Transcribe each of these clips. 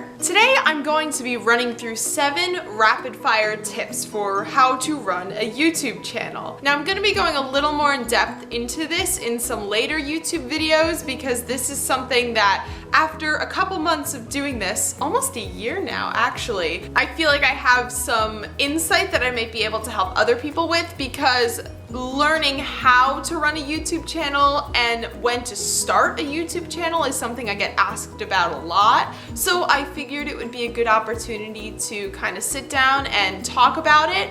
SCAVENGER. Today I'm going to be running through 7 rapid fire tips for how to run a YouTube channel. Now I'm going to be going a little more in depth into this in some later YouTube videos because this is something that after a couple months of doing this, almost a year now actually, I feel like I have some insight that I might be able to help other people with, because learning how to run a YouTube channel and when to start a YouTube channel is something I get asked about a lot. So I figured it would be a good opportunity to kind of sit down and talk about it.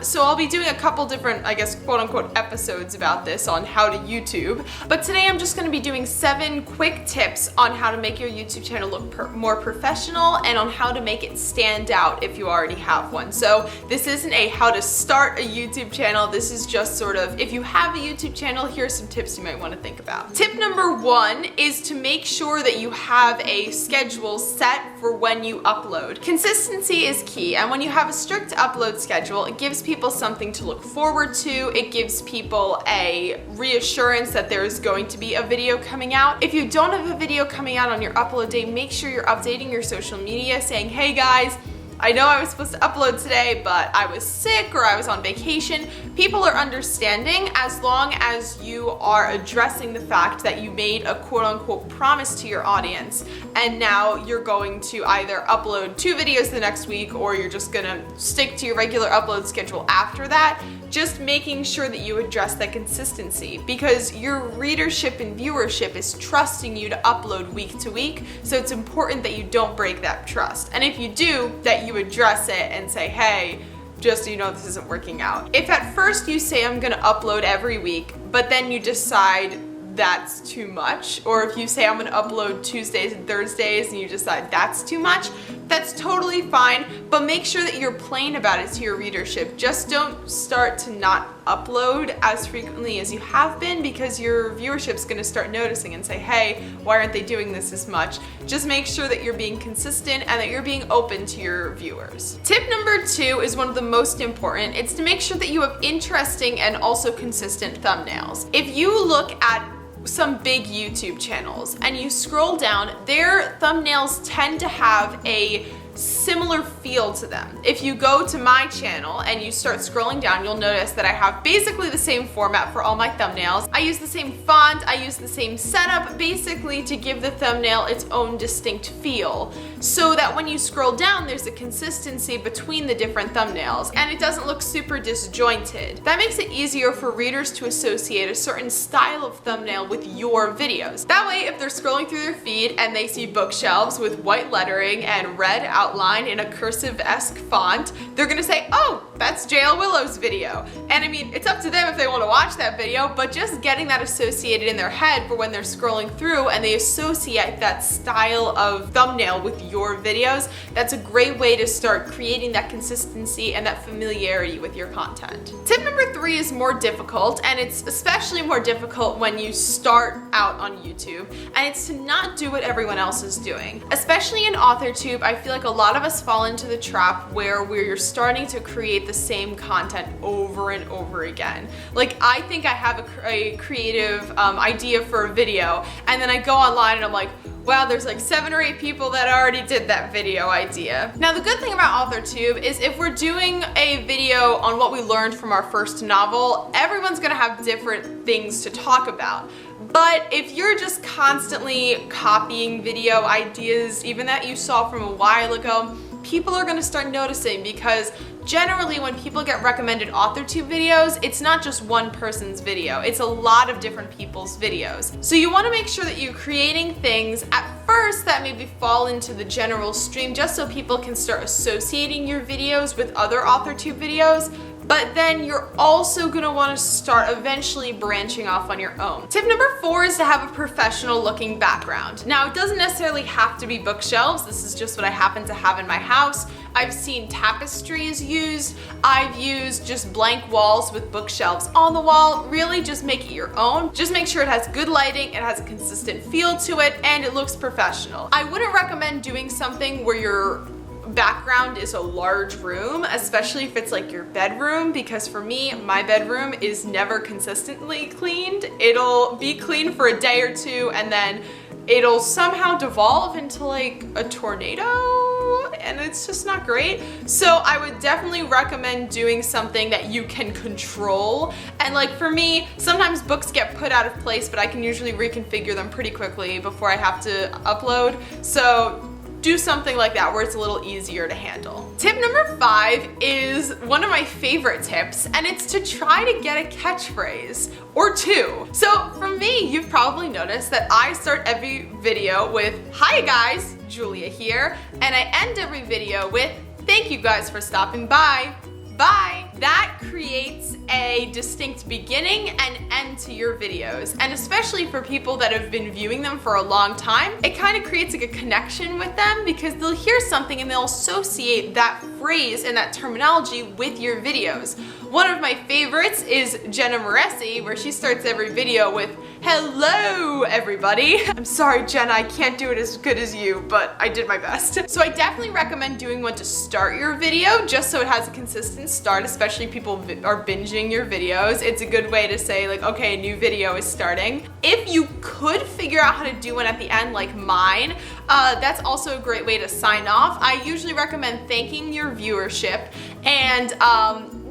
So I'll be doing a couple different, I guess, quote unquote episodes about this on how to YouTube. But today I'm just going to be doing 7 quick tips on how to make your YouTube channel look more professional and on how to make it stand out if you already have one. So this isn't a how to start a YouTube channel. This is just sort of, if you have a YouTube channel, here's some tips you might want to think about. Tip number 1 is to make sure that you have a schedule set for when you upload. Consistency is key, and when you have a strict upload schedule, it gives people something to look forward to. It gives people a reassurance that there's going to be a video coming out. If you don't have a video coming out on your upload day, make sure you're updating your social media saying, hey guys, I know I was supposed to upload today, but I was sick or I was on vacation. People are understanding as long as you are addressing the fact that you made a quote-unquote promise to your audience, and now you're going to either upload 2 videos the next week or you're just gonna stick to your regular upload schedule after that. Just making sure that you address that consistency, because your readership and viewership is trusting you to upload week to week, so it's important that you don't break that trust. And if you do, that you address it and say, hey, just so you know, this isn't working out. If at first you say I'm gonna upload every week, but then you decide that's too much, or if you say I'm gonna upload Tuesdays and Thursdays and you decide that's too much, that's totally fine, but make sure that you're plain about it to your readership. Just don't start to not upload as frequently as you have been, because your viewership's gonna start noticing and say, hey, why aren't they doing this as much? Just make sure that you're being consistent and that you're being open to your viewers. Tip number 2 is one of the most important. It's to make sure that you have interesting and also consistent thumbnails. If you look at some big YouTube channels and you scroll down, their thumbnails tend to have a similar feel to them. If you go to my channel and you start scrolling down, you'll notice that I have basically the same format for all my thumbnails. I use the same font, I use the same setup, basically to give the thumbnail its own distinct feel, so that when you scroll down, there's a consistency between the different thumbnails and it doesn't look super disjointed. That makes it easier for readers to associate a certain style of thumbnail with your videos. That way, if they're scrolling through their feed and they see bookshelves with white lettering and red outline in a cursive-esque font, they're gonna say, oh, that's JL Willow's video. And I mean, it's up to them if they want to watch that video, but just getting that associated in their head for when they're scrolling through and they associate that style of thumbnail with your videos, that's a great way to start creating that consistency and that familiarity with your content. Tip number 3 is more difficult, and it's especially more difficult when you start out on YouTube, and it's to not do what everyone else is doing. Especially in AuthorTube, I feel like a lot of us fall into the trap where we're starting to create the same content over and over again. Like, I think I have a creative idea for a video, and then I go online and I'm like, wow, there's like 7 or 8 people that already did that video idea. Now, the good thing about AuthorTube is if we're doing a video on what we learned from our first novel, everyone's gonna have different things to talk about. But if you're just constantly copying video ideas, even that you saw from a while ago, people are gonna start noticing, because generally when people get recommended AuthorTube videos, it's not just one person's video, it's a lot of different people's videos. So you wanna make sure that you're creating things at first that maybe fall into the general stream, just so people can start associating your videos with other AuthorTube videos. But then you're also gonna wanna start eventually branching off on your own. Tip number 4 is to have a professional looking background. Now, it doesn't necessarily have to be bookshelves. This is just what I happen to have in my house. I've seen tapestries used. I've used just blank walls with bookshelves on the wall. Really just make it your own. Just make sure it has good lighting, it has a consistent feel to it, and it looks professional. I wouldn't recommend doing something where your background is a large room, especially if it's like your bedroom, because for me, my bedroom is never consistently cleaned. It'll be clean for a day or two, and then it'll somehow devolve into like a tornado, and it's just not great. So I would definitely recommend doing something that you can control. And like for me, sometimes books get put out of place, but I can usually reconfigure them pretty quickly before I have to upload. So do something like that where it's a little easier to handle. Tip number 5 is one of my favorite tips, and it's to try to get a catchphrase or two. So for me, you've probably noticed that I start every video with, "Hi guys, Julia here," and I end every video with, "Thank you guys for stopping by. Bye." That creates a distinct beginning and end to your videos, and especially for people that have been viewing them for a long time, it kind of creates like a connection with them because they'll hear something and they'll associate that phrase and that terminology with your videos. One of my favorites is Jenna Moresi, where she starts every video with, "Hello everybody." I'm sorry Jenna, I can't do it as good as you, but I did my best. So I definitely recommend doing one to start your video just so it has a consistent start, especially people are binging your videos. It's a good way to say like, okay, a new video is starting. If you could figure out how to do one at the end like mine, that's also a great way to sign off. I usually recommend thanking your viewership and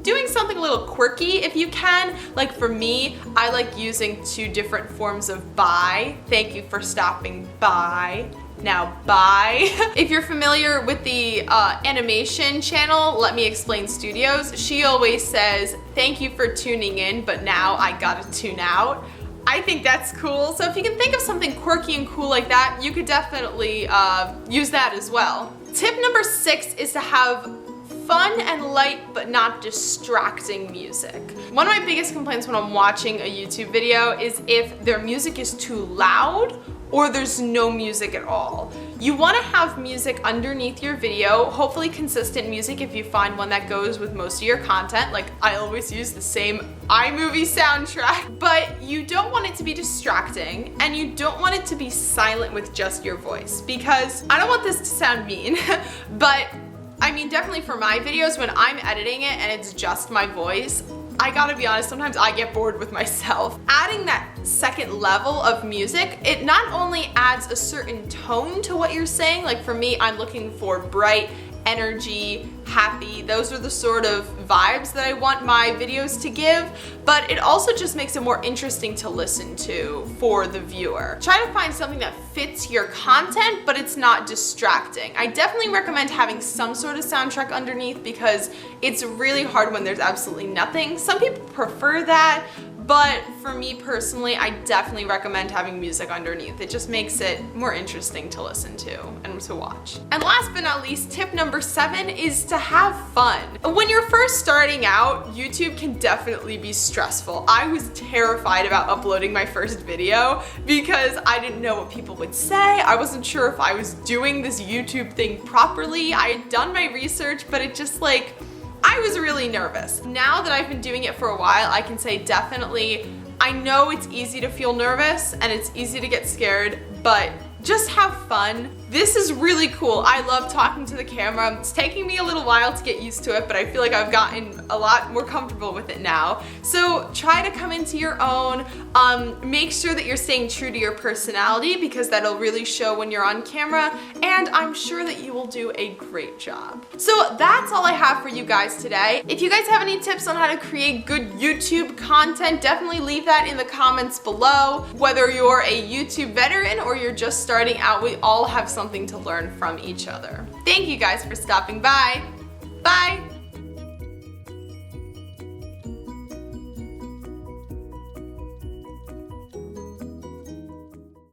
doing something a little quirky if you can. Like for me, I like using 2 different forms of bye. Thank you for stopping by. Now bye. If you're familiar with the animation channel, Let Me Explain Studios, she always says, "Thank you for tuning in, but now I gotta tune out." I think that's cool. So if you can think of something quirky and cool like that, you could definitely use that as well. Tip number 6 is to have fun and light but not distracting music. One of my biggest complaints when I'm watching a YouTube video is if their music is too loud or there's no music at all. You want to have music underneath your video, hopefully consistent music if you find one that goes with most of your content. Like I always use the same iMovie soundtrack, but you don't want it to be distracting and you don't want it to be silent with just your voice, because I don't want this to sound mean, but I mean definitely for my videos when I'm editing it and it's just my voice, I gotta be honest, sometimes I get bored with myself. Adding that second level of music, it not only adds a certain tone to what you're saying, like for me, I'm looking for bright, energy, happy, those are the sort of vibes that I want my videos to give, but it also just makes it more interesting to listen to for the viewer. Try to find something that fits your content, but it's not distracting. I definitely recommend having some sort of soundtrack underneath because it's really hard when there's absolutely nothing. Some people prefer that, but for me personally, I definitely recommend having music underneath. It just makes it more interesting to listen to and to watch. And last but not least, tip number 7 is to have fun. When you're first starting out, YouTube can definitely be stressful. I was terrified about uploading my first video because I didn't know what people would say. I wasn't sure if I was doing this YouTube thing properly. I had done my research, but it just like, I was really nervous. Now that I've been doing it for a while, I can say definitely, I know it's easy to feel nervous and it's easy to get scared, but just have fun. This is really cool. I love talking to the camera. It's taking me a little while to get used to it, but I feel like I've gotten a lot more comfortable with it now. So try to come into your own. Make sure that you're staying true to your personality because that'll really show when you're on camera, and I'm sure that you will do a great job. So that's all I have for you guys today. If you guys have any tips on how to create good YouTube content, definitely leave that in the comments below. Whether you're a YouTube veteran or you're just starting out, we all have something to learn from each other. Thank you guys for stopping by. Bye!